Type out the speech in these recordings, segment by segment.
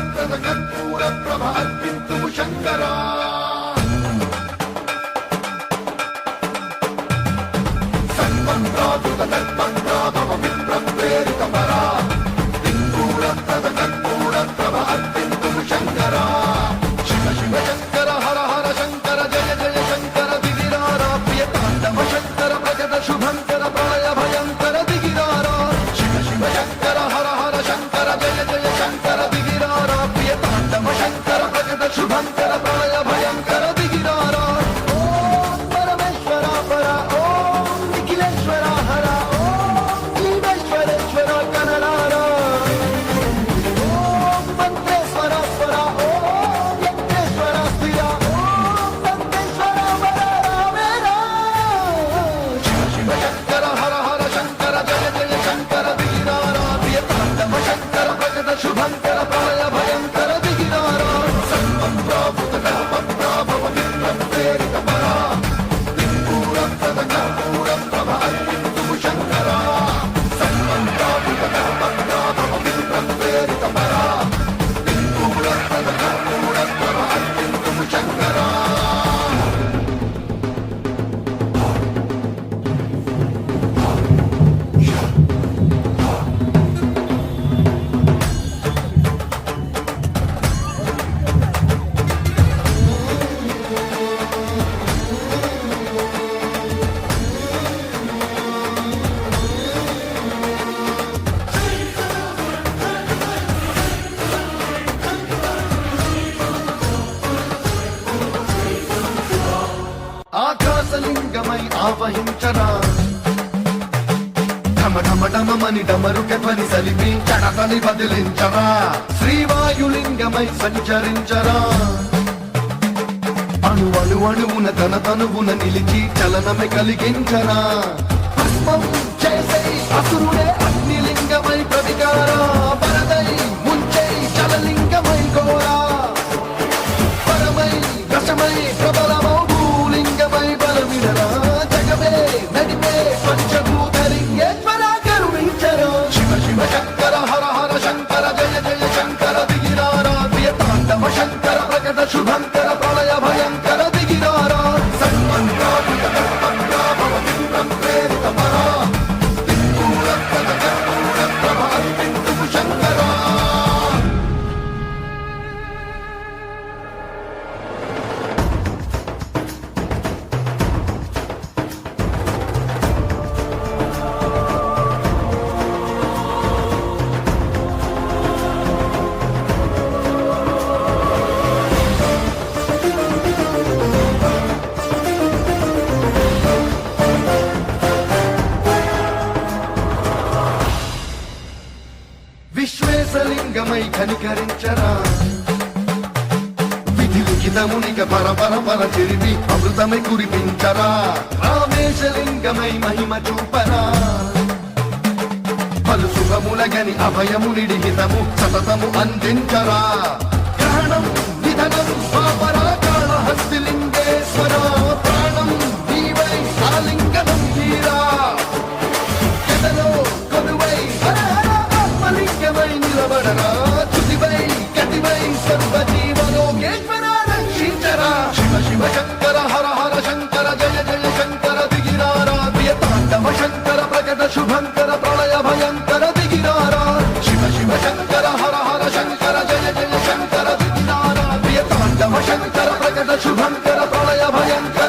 దిక్పూరప్రద కర్పూర ప్రభ అర్పింతుము శంకరా సన్మంత్రాదుత దర్పంత్రాభవ విప్ర ప్రేరిత పరా దిక్పూరప్రద కర్పూర ప్రభ అర్పింతుము శంకరా శివ శివ శంకర హర హర శంకర జయ జయ శంకర దిగిరారా ప్రియ తాండవ శంకర ప్రగత శుభంకర ప్రళయ భయంకర దిగిరారా శివ శివ శంకర హర హర శంకర జయ జయ శంకర దిగిరారా ప్రియ తాండవ శంకర ప్రగత శుభంకర ప్రళయ భయంకర దిగిరారా ఓం పరమేశ్వర పర ఓం నిఖిలేశ్వర హర ఓం జీవేశ్వరేశ్వర కనరారా ఓం మంత్రేశ్వర పర ఓం యజ్ఞేశ్వర స్థిర ఓం నందేశ్వర వర రామేరా శివ శివ శంకర హర హర శంకర జయ జయ శంకర దిగిరారా ప్రియ తాండవ శంకర ప్రగత శుభంకర ప్రళయ భయంకర దిగిరారా సన్మంత్రాభుత కల్పప్రాభవ విప్ర ప్రేరిత పరా దిక్పూరప్రద కర్పూర ప్రభ అర్పింతుము శంకరా సన్మంత్రాభుత కల్పప్రాభవ విప్ర ప్రేరిత పరా దిక్పూరప్రద కర్పూర ప్రభ అర్పింతుము శంకరా ఆకాశలింగమై ఆవహించరా ఢమ ఢమ ఢమమని డమరుక ధ్వని సలిపి చడతని బదిలించరా శ్రీవాయులింగమై సంచరించరా అణు అణు అణువున తన తనువున నిలిచి చలనమే కలిగించరా భస్మం చేసే అసురుడే అగ్నిలింగమై ప్రతికారా వరదై ముంచై జలలింగమై ఘోరా పరమై రసమై ప్రబలమౌ భూలింగమై బలమిడరా జగమే నడిపే పంచభూతలింగేశ్వర కరుణించరా శివ శివ శంకర హర హర శంకర జయ జయ శంకర దిగిరారా ప్రియ తాండవ శంకర ప్రకట శుభంకర ప్రళయ భయంకర దిగిరారా సన్మంత్రాభుత కల్పప్రాభవ విప్ర ప్రేరిత పరా దిక్పూరప్రద కర్పూర ప్రభ అర్పింతుము శంకరా విశ్వేశలింగమై కనికరించరా విధి లిఖితమునిక పర పర పర చెరివి అమృతమై కురిపించరా రామేశలింగమై మహిమ చూపరా పలు శుభములగని అభయమునిడి హితము సతతము అందించరా గ్రహణం నిధనం స్వాపరా కాళహస్తిలింగేశ్వర ప్రాణం నీవై ఆలింగనం తీరా ఎదలో కొలువై హర హర ఆత్మలింగమై నిలబడరా తుదివై గతివై సర్వజీవలోకేశ్వర రక్షించరా శివ శివ శంకర హర హర శంకర జయ జయ శంకర దిగిరారా ప్రియ తాండవ శంకర ప్రకట శుభంకర ప్రళయ భయంకర దిగిరారా శివ శివ శంకర హర హర శంకర జయ జయ శంకర దిగిరారా ప్రియ తాండవ శంకర ప్రకట శుభంకర ప్రళయ భయంకర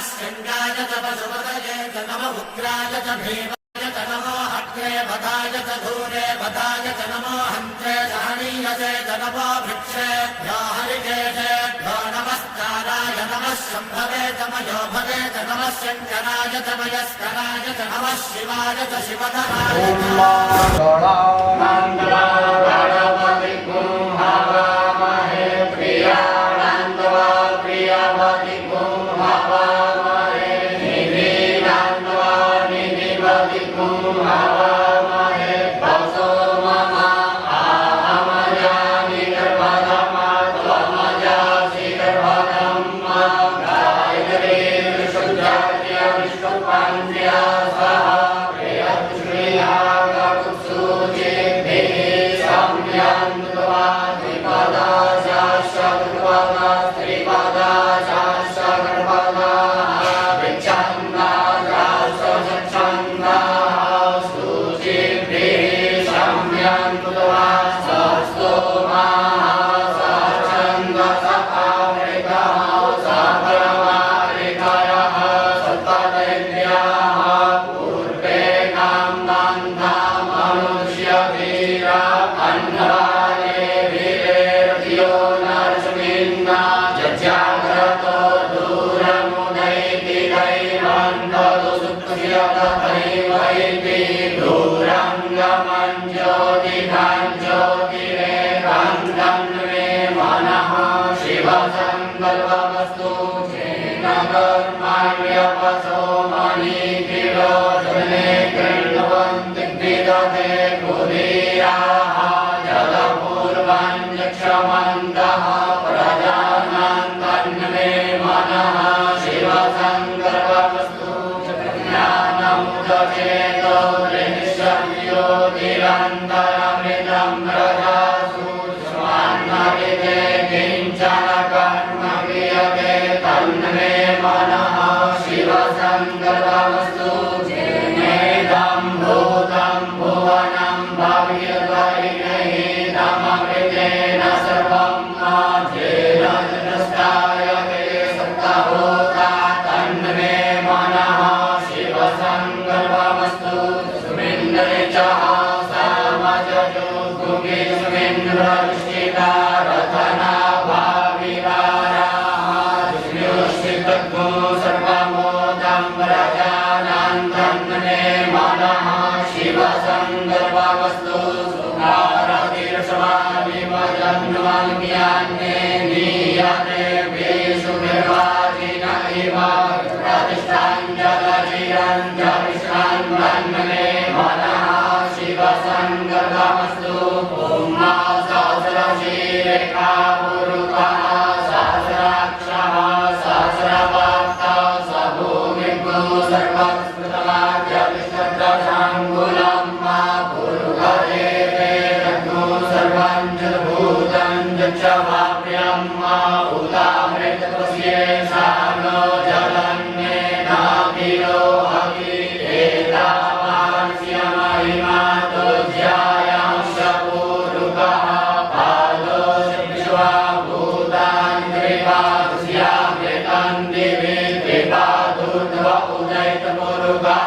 शङ्गाय च पशुपतये च नमः उग्राय च भीमाय च नमो हत्रे वधाय च धूरे वधाय च नमो हन्त्रे सहनीयसे च नमो वृक्षेभ्यो हरिकेशेभ्यो नमस्काराय नमः शम्भवे च मयो भवे च नमः शङ्कराय च मयस्कराय च नमः शिवाय च शिवधराय संकल्पमस्तु येन कर्माण्यपसो मणिगिरो जने कृण्वन्ति विदधे कुलीयाः जलपूर्वं यक्षमन्तः प्रजानां तन्मे मनः शिवसङ्कल्पमस्तु ज्ञानमुदचेतो दृश्यज्योतिरन्तरमृतं प्रजासु स्वान्नविदे किञ्चन तन्मे मनः शिवसङ्कल्पमस्तु जेनेदं भूतं भुवनं भव्यद्वैनैदममृतेन सर्वं जेन जगस्तायते सप्तभूता तन्मे मनः शिवसङ्कल्पमस्तु सुमिन्द्रिचः सामजो गुमिस्मिन्द्रवृष्टिका रथना सर्वमोदं प्रजानां तन्मे मनः शिवसङ्कल्पमस्तु सुखारतिर्षवादिवजन्मज्ञाने नीयते वेषु निर्वाचिन इव प्रतिष्ठाञ्जलचिरञ्जविष्णान् तन्मे मनः शिवसङ्कल्पमस्तु ॐ सहस्रशीरेखा पुरुषः सहस्राक्षः सहस्रपात्ता सभूमिभ्यो सर्वस्मृतमाद्यविश्वद्रशाङ्गुलं मा पुरुषदेवे रघ्नो सर्वं जलभूतं यक्षवाप्यं मा उतामृतपस्येषानो जलन्येनाभिरो हवि एतावान्स्य महिमा तुज्यायांश पूरुकः पादोष विश्वभूतानि त्रिपादस्यामृतं दिवि त्रिपादुर्ध्व उदयितमुरुगः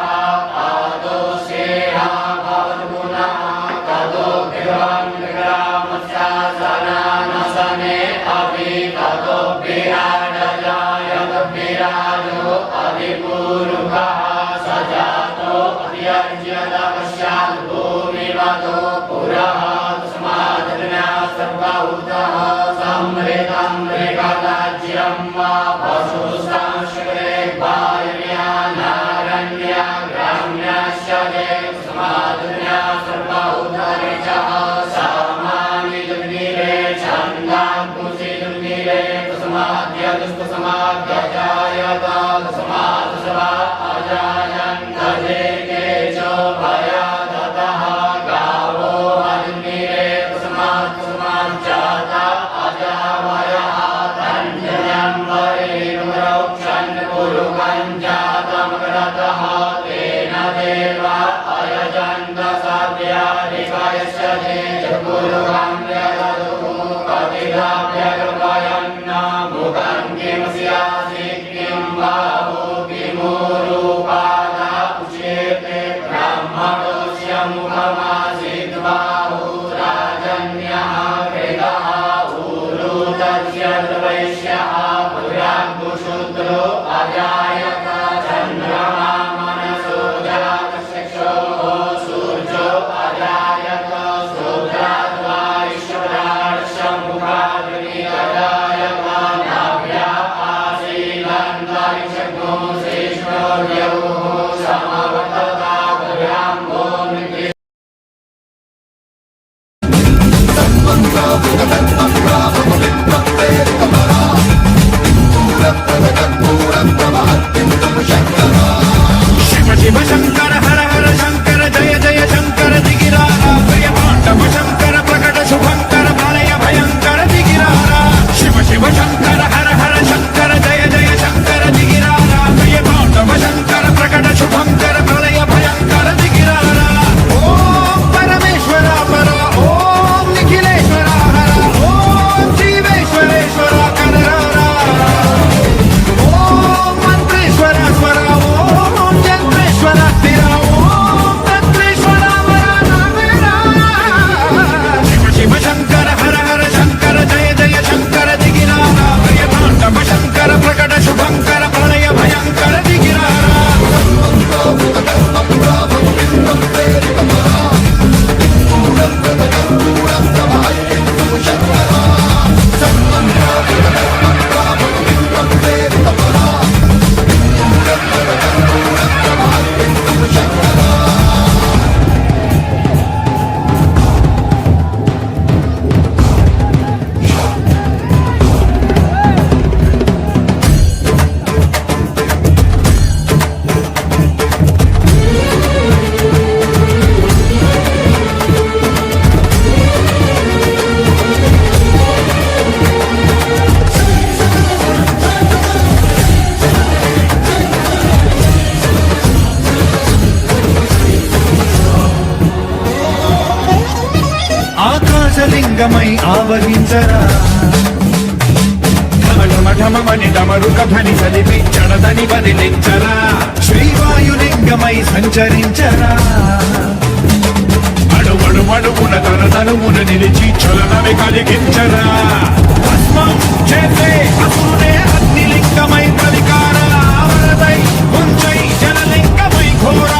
पादोषेहा भवतु पुनः ततो विग्रामस्यासनानसने अपि ततो विराडजायत विराजो अधिपूरुकः सजातो अत्यर्ज्यतपश्चात् भूमिमतो पुरः तस्माद् सर्वभूतः संहृतं मृगराज्यं वा पशुसंश्रे वायुर्यानारण्या ग्राम्यश्च तस्माद् सर्वभूतरिचः सामानि दुर्निरे छन्दाङ्कुशि दुर्निरे तस्माद्यदुष्टसमाद्यजायत तस्मात् सवा अजायन्त जे केचो भयादतः गावो दुर्निरे तस्माज्जाता अजावयः तञ्जनं वरेणुरौक्षन् पुरुकं जातमग्रतः तेन देवा अयजन्त साध्यादिकयश्च जे पुरुकं यदतु कतिधाप्यकृपयन्न मुखं किं स्यासि किं बाहु मनुष्य मुखमासीद्बाहु राजन्यः कृतः ऊरु तस्य वैश्यः पुराङ्कुशूद्रो अजायत चन्द्रमा मनसो जातचक्षुः सूर्यो अजायत शूद्राद्वाईश्वरार्षमुखाग्नि अजायत नाभ्या आसीदन्तरिक्षगो शेषोर्यौः समवर्तता पुराङ्गो निधि शिव शिव शंकर हर हर शंकर जय जय शंकर दिगिरारा प्रिय पांडव शंकर प्रकट शुभंकर प्रलय भयंकर दिगिरारा शिव शिव शंकर हर हर शंकर जय जय शंकर दिगिरारा प्रिय पांडव शंकर प्रकट शुभंकर प्रलय भयंकर दिगिरारा ओम परमेश्वर पर ओम निखिलेश्वर हर ओम शिवेश्वरेश्वर कररारा ओम मंत्रेश्वर स्वर ओम यंत्रेश्वर स्थिर ओम तंत्रेश्वर वरदामेरा शिव शिव शंकर हर हर शंकर जय जय शंकर दिगिरारा प्रिय तांडव शंकर प्रकट शुभंकर प्रलय भयंकर दिगिरारा ఆకాశలింగమై ఆవహించరా ఢమఢమని డమరుక ధ్వని సలిపి జడదని బదిలించరా శ్రీవాయులింగమై సంచరించరా అడుగడుగున తన తనువున నిలిచి చలనమే కలిగించరా భస్మం చేసే అసురే అగ్నిలింగమై కలికార వరదై ముంచై జలలింగమై ఘోర